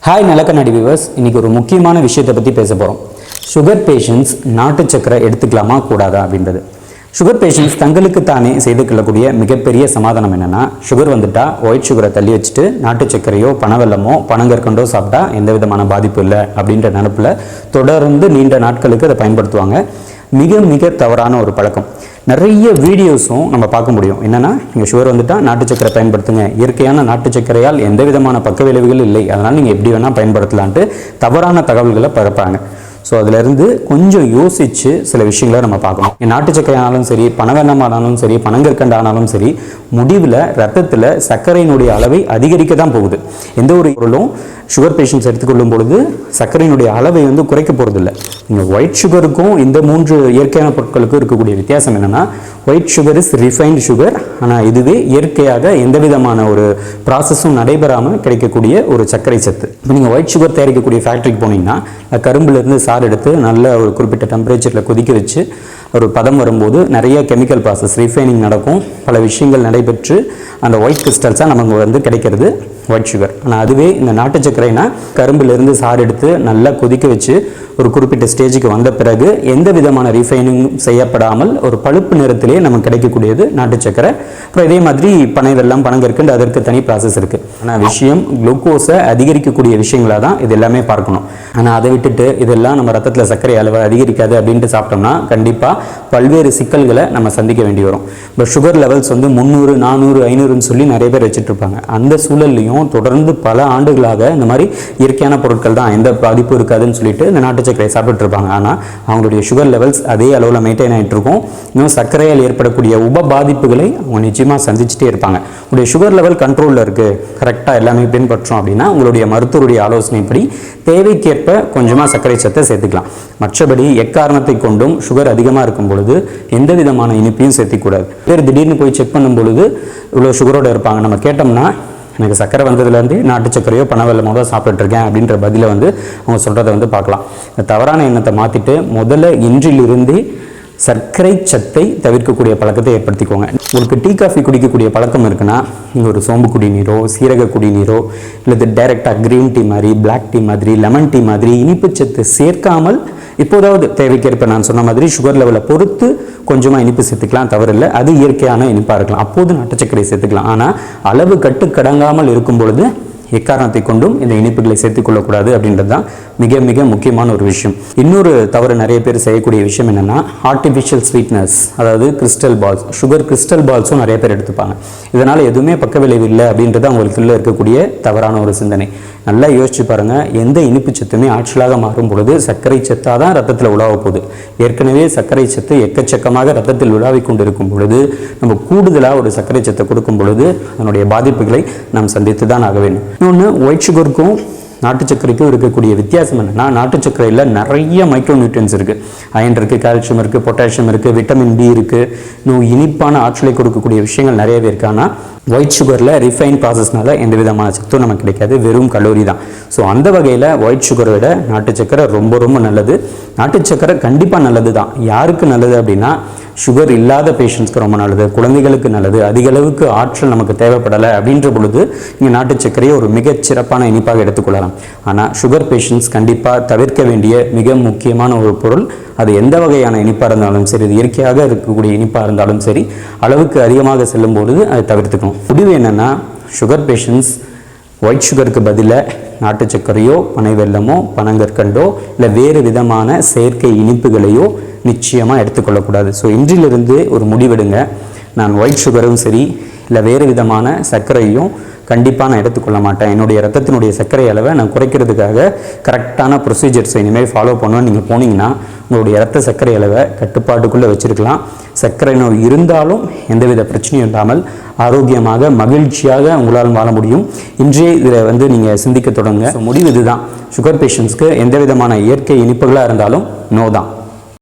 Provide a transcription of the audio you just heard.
Hi நிலக்கண்ணாடி viewers, இன்றைக்கி ஒரு முக்கியமான விஷயத்தை பற்றி பேச போகிறோம். சுகர் பேஷண்ட்ஸ் நாட்டு சக்கரை எடுத்துக்கலாமா கூடாதா அப்படின்றது. சுகர் பேஷண்ட்ஸ் தங்களுக்கு தானே செய்து கொள்ளக்கூடிய மிகப்பெரிய சமாதானம் என்னென்னா, சுகர் வந்துட்டா ஒயிட் சுகரை தள்ளி வச்சுட்டு நாட்டு சக்கரையோ பனவெல்லமோ பனங்கற்கண்டோ சாப்பிட்டா எந்த விதமான பாதிப்பு இல்லை அப்படின்ற நினப்பில் தொடர்ந்து நீண்ட நாட்களுக்கு அதை பயன்படுத்துவாங்க. மிக மிக தவறான ஒரு பழக்கம். நிறைய வீடியோஸும் நம்ம பார்க்க முடியும். என்னென்னா, நீங்கள் சுகர் வந்துட்டால் நாட்டு சக்கரை பயன்படுத்துங்க, இயற்கையான நாட்டு சக்கரையால் எந்த விதமான பக்க விளைவுகள் இல்லை, அதனால் நீங்கள் எப்படி வேணால் பயன்படுத்தலான்ட்டு தவறான தகவல்களை பரப்பாங்க. ஸோ அதிலிருந்து கொஞ்சம் யோசித்து சில விஷயங்களை நம்ம பார்க்கணும். நாட்டு சக்கரை ஆனாலும் சரி, பனவெல்லம் ஆனாலும் சரி, பனங்கற்கண்டு ஆனாலும் சரி, முடிவில் ரத்தத்தில் சர்க்கரையினுடைய அளவை அதிகரிக்க தான் போகுது. எந்த ஒரு பொருளும் சுகர் பேஷண்ட்ஸ் எடுத்துக்கொள்ளும் பொழுது சர்க்கரையினுடைய அளவை குறைக்க போகிறதில்ல. நீங்கள் ஒயிட் சுகருக்கும் இந்த 3 இயற்கையான பொருட்களுக்கும் இருக்கக்கூடிய வித்தியாசம் என்னென்னா, white sugar is refined sugar, ஆனால் இதுவே இயற்கையாக எந்த விதமான ஒரு ப்ராசஸும் நடைபெறாமல் கிடைக்கக்கூடிய ஒரு சர்க்கரை சத்து. இப்போ நீங்கள் ஒயிட் சுகர் தயாரிக்கக்கூடிய ஃபேக்ட்ரிக்கு போனீங்கன்னா, கரும்புலேருந்து சாறு எடுத்து நல்ல ஒரு குறிப்பிட்ட டெம்பரேச்சரில் கொதிக்க வச்சு ஒரு பதம் வரும்போது நிறைய கெமிக்கல் ப்ராசஸ் ரீஃபைனிங் நடக்கும், பல விஷயங்கள் நடைபெற்று அந்த ஒயிட் கிறிஸ்டல்ஸாக நமக்கு கிடைக்கிறது ஒயிட் சுகர். ஆனால் அதுவே இந்த நாட்டு சர்க்கரைனா கரும்புலேருந்து சாறு எடுத்து நல்லா கொதிக்க வச்சு ஒரு குறிப்பிட்ட ஸ்டேஜுக்கு வந்த பிறகு எந்த விதமான ரீஃபைனிங் செய்யப்படாமல் ஒரு பழுப்பு நிறத்திலே நமக்கு கிடைக்கக்கூடியது நாட்டு சர்க்கரை. அப்புறம் இதே மாதிரி பனை வெல்லம், பனங்கற்கண்டு, அதற்கு தனி ப்ராசஸ் இருக்குது. ஆனால் விஷயம் குளுக்கோஸை அதிகரிக்கக்கூடிய விஷயங்களாக தான் இது எல்லாமே பார்க்கணும். ஆனால் அதை விட்டுட்டு இதெல்லாம் நம்ம ரத்தத்தில் சர்க்கரை அளவு அதிகரிக்காது அப்படின்ட்டு சாப்பிட்டோம்னா கண்டிப்பாக பல்வேறு சிக்கல்களை நம்ம சந்திக்க வேண்டி வரும். இப்போ சுகர் லெவல்ஸ் 300, 400, 500ன்னு சொல்லி நிறைய பேர் வச்சுட்டு இருப்பாங்க. அந்த சூழல்லையும் தொடர்ந்து பல ஆண்டுகளாக இந்த மாதிரி இயற்கையான பொருட்கள் தான், எந்த பாதிப்பும் இருக்காதுன்னு சொல்லிட்டு இந்த நாட்டு சர்க்கரை சாப்பிட்டு இருப்பாங்க. ஆனால் அவங்களுடைய சுகர் லெவல்ஸ் அதே அளவில் மெயின்டைன் ஆகிட்டு இருக்கும். இன்னும் சர்க்கரையால் ஏற்படக்கூடிய உப பாதிப்புகளை அவங்க நிச்சயமாக சந்திச்சுட்டே இருப்பாங்க. உங்களுடைய சுகர் லெவல் கண்ட்ரோலில் இருக்குது, கரெக்டாக எல்லாமே பின்பற்றோம் அப்படின்னா உங்களுடைய மருத்துவருடைய ஆலோசனைப்படி தேவைக்கேற்ப கொஞ்சமாக சர்க்கரை சத்தை சேர்த்துக்கலாம். மற்றபடி எக்காரணத்தை கொண்டும் சுகர் அதிகமாக இருக்கும் பொழுது எந்த விதமான இனிப்பையும் சேர்த்திக்கூடாது. பேர் திடீர்னு போய் செக் பண்ணும் பொழுது இவ்வளோ சுகரோடு இருப்பாங்க. நம்ம கேட்டோம்னா, எனக்கு சர்க்கரை வந்ததுலேருந்து நாட்டு சர்க்கரையோ பனவெல்லமோ தான் சாப்பிட்டுருக்கேன் அப்படின்ற பதிலை அவங்க சொல்கிறத பார்க்கலாம். இந்த தவறான எண்ணத்தை மாற்றிட்டு முதல்ல இன்றிலிருந்தே சர்க்கரை சத்தை தவிர்க்கக்கூடிய பழக்கத்தை ஏற்படுத்திக்கோங்க. உங்களுக்கு டீ காஃபி குடிக்கக்கூடிய பழக்கம் இருக்குன்னா, நீங்கள் ஒரு சோம்பு குடிநீரோ சீரக குடிநீரோ இல்லை டைரெக்டாக க்ரீன் டீ மாதிரி, பிளாக் டீ மாதிரி, லெமன் டீ மாதிரி இனிப்பு சத்து சேர்க்காமல் இப்போதாவது தேவைக்கேற்ப நான் சொன்ன மாதிரி சுகர் லெவலை பொறுத்து கொஞ்சமாக இனிப்பு சேர்த்துக்கலாம், தவறில்லை. அது இயற்கையான இனிப்பாக இருக்கலாம், அப்போது நாட்டு சர்க்கரை சேர்த்துக்கலாம். ஆனால் அளவு கட்டுக்கடங்காமல் இருக்கும் பொழுது எக்காரணத்தை கொண்டும் இந்த இனிப்புகளை சேர்த்துக்கொள்ளக்கூடாது அப்படின்றது தான் மிக மிக முக்கியமான ஒரு விஷயம். இன்னொரு தவறு நிறைய பேர் செய்யக்கூடிய விஷயம் என்னென்னா, ஆர்டிஃபிஷியல் ஸ்வீட்னஸ், அதாவது கிறிஸ்டல் பால்ஸ், சுகர் கிறிஸ்டல் பால்ஸும் நிறைய பேர் எடுத்துப்பாங்க. இதனால் எதுவுமே பக்க விளைவு இல்லை அப்படின்றது அவங்களுக்குள்ள இருக்கக்கூடிய தவறான ஒரு சிந்தனை. நல்லா யோசிச்சு பாருங்கள், எந்த இனிப்பு சத்துமே ஆற்றலாக மாறும் பொழுது சர்க்கரை சத்தாக தான் ரத்தத்தில் உலாவ போகுது. ஏற்கனவே சர்க்கரை சத்து எக்கச்சக்கமாக ரத்தத்தில் உலாவிக் கொண்டு இருக்கும் பொழுது நம்ம கூடுதலாக ஒரு சர்க்கரை சத்தை கொடுக்கும் பொழுது அதனுடைய பாதிப்புகளை நாம் சந்தித்து தான் ஆக வேண்டும். இன்னொன்று, ஒயிட் சுகருக்கும் நாட்டு சர்க்கரைக்கும் இருக்கக்கூடிய வித்தியாசம் என்னென்னா, நாட்டு சர்க்கரையில் நிறைய மைக்ரோ நியூட்ரியன்ஸ் இருக்குது. அயன் இருக்குது, கால்சியம் இருக்குது, பொட்டாசியம் இருக்குது, விட்டமின் டி இருக்குது. இன்னும் இனிப்பான ஆற்றலை கொடுக்கக்கூடிய விஷயங்கள் நிறையவே இருக்குது. ஆனால் ஒயிட் சுகரில் ரிஃபைன் ப்ராசஸ்னால எந்த விதமான சத்தும் நமக்கு கிடைக்காது, வெறும் கலோரி தான். ஸோ அந்த வகையில் ஒயிட் சுகரை விட நாட்டு சர்க்கரை ரொம்ப ரொம்ப நல்லது. நாட்டு சர்க்கரை கண்டிப்பாக நல்லது தான். யாருக்கு நல்லது அப்படின்னா, சுகர் இல்லாத பேஷண்ட்ஸ்க்கு ரொம்ப நல்லது, குழந்தைகளுக்கு நல்லது, அதிக அளவுக்கு ஆற்றல் நமக்கு தேவைப்படலை அப்படின்ற பொழுது நீங்கள் நாட்டு சர்க்கரையை ஒரு மிகச்சிறப்பான இனிப்பாக எடுத்துக்கொள்ளலாம். ஆனால் சுகர் பேஷண்ட்ஸ் கண்டிப்பாக தவிர்க்க வேண்டிய மிக முக்கியமான ஒரு பொருள், அது எந்த வகையான இனிப்பாக இருந்தாலும் சரி, இது இயற்கையாக இருக்கக்கூடிய இனிப்பாக இருந்தாலும் சரி, அளவுக்கு அதிகமாக செல்லும் பொழுது அதை தவிர்த்துக்கணும். முடிவு என்னென்னா, சுகர் பேஷண்ட்ஸ் ஒயிட் சுகருக்கு பதிலாக நாட்டு சர்க்கரையோ பனை வெல்லமோ பனங்கற்கண்டோ இல்லை வேறு விதமான செயற்கை இனிப்புகளையோ நிச்சயமாக எடுத்துக்கொள்ளக்கூடாது. ஸோ இன்றிலிருந்து ஒரு முடிவெடுங்க, நான் ஒயிட் சுகரும் சரி இல்லை வேறு விதமான சர்க்கரையும் கண்டிப்பாக நான் எடுத்துக்கொள்ள மாட்டேன். என்னுடைய ரத்தத்தினுடைய சர்க்கரை அளவை நான் குறைக்கிறதுக்காக கரெக்டான ப்ரொசீஜர்ஸை இனிமேல் ஃபாலோ பண்ணுவேன். நீங்கள் போனீங்கன்னா உங்களுடைய ரத்த சர்க்கரை அளவை கட்டுப்பாட்டுக்குள்ளே வச்சுருக்கலாம். சர்க்கரை நோய் இருந்தாலும் எந்தவித பிரச்சனையும் இல்லாமல் ஆரோக்கியமாக மகிழ்ச்சியாக உங்களால் வாழ முடியும். இன்றே இதில் நீங்கள் சிந்திக்க தொடங்குங்க. முடிவு இதுதான், சுகர் பேஷண்ட்ஸ்க்கு எந்த விதமான இயற்கை இனிப்புகளாக இருந்தாலும் நோ தான்.